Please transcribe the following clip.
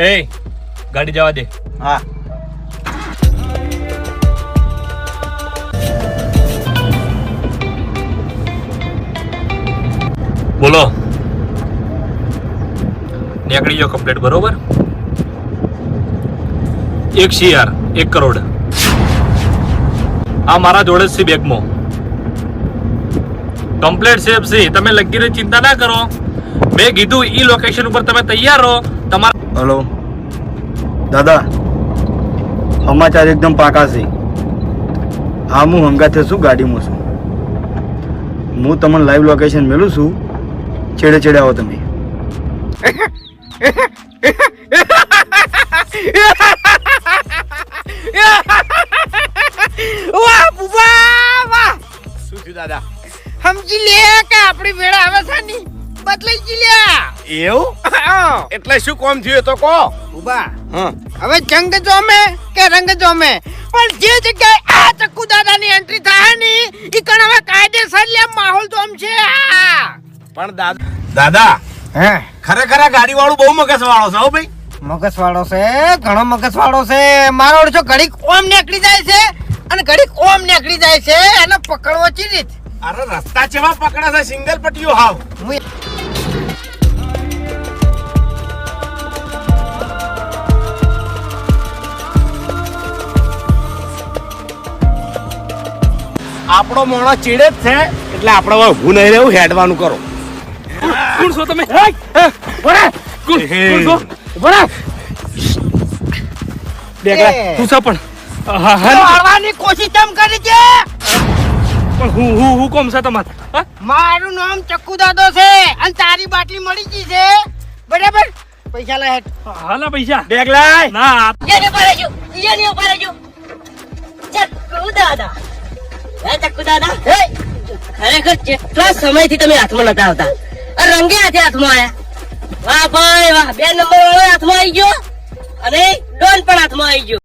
એ ગાડી જવા દે. હા બોલો. નીકળી ગયો કમ્પ્લીટ બરોબર. 1 CR 1 કરોડ આ મારા જોડે જ છે બેગમાં. કમ્પ્લીટ સેફ છે, તમે લગીને ચિંતા ના કરો. મેં કીધું ઈ લોકેશન ઉપર તમે તૈયાર રહો. તમારા હલો દાદા, સમાચાર એકદમ પાકા છે. હા હું હંગાથે છું, ગાડીમાં છું. હું તમને લાઈવ લોકેશન મેળું છું. છેડે છેડે આવો તમે. વાહ બુબા વાહ. શું થયું દાદા? સમજી લે કે આપણી વેળા આવે છે ની બદલાઈ ગઈ લે. એવું એટલે શું કોમ થયું તો કહો. બુબા હા હવે જંગ જોમે કે રંગ જોમે, પણ જે જગ્યાએ આ ચક્કુ દાદાની એન્ટ્રી થાય ને ઈ કણ હવે કાયદેસર લે માહોલ જોમ છે. પણ દાદા હે ખરેખર આ ગાડી વાળું બહુ મગજ વાળો છે હો ભાઈ. મગજ વાળો છે, ઘણો મગજ વાળો છે. મારો ઓળખો ઘડીક ઓમ નીકળી જાય છે અને ઘડીક ઓમ નીકળી જાય છે. એને પકડવો ચી રીત? અરે રસ્તા ચેવા પકડા છે, સિંગલ પટ્ટીઓ હાવ. આપણો મોણો ચીડે જ છે એટલે આપણે હવે ઊભું નહીં રહેવું, હેડવાનું કરો. કોણ છો તમે? કોણ છો? બેગલા તું સા પણ મારવાની કોશિશ કેમ કરી છે? પણ હું કોમ છે તમારે? મારું નામ ચક્કુ દાદો છે અને તારી બાટલી મળી ગઈ છે બરાબર. પૈસા લે હેઠ. હાલા પૈસા બેગલા ના. યે ઉપર આજો ચક્કુ દાદા. હે ચક્કુ દાદા, ખરેખર કેટલા સમયથી તમે હાથમાં નતા આવતા, રંગે હાથમાં આયા. વાહ ભાઈ વાહ, 2 નંબર વાળો હાથમાં આવી ગયો અને ડોન પણ હાથમાં આવી ગયો.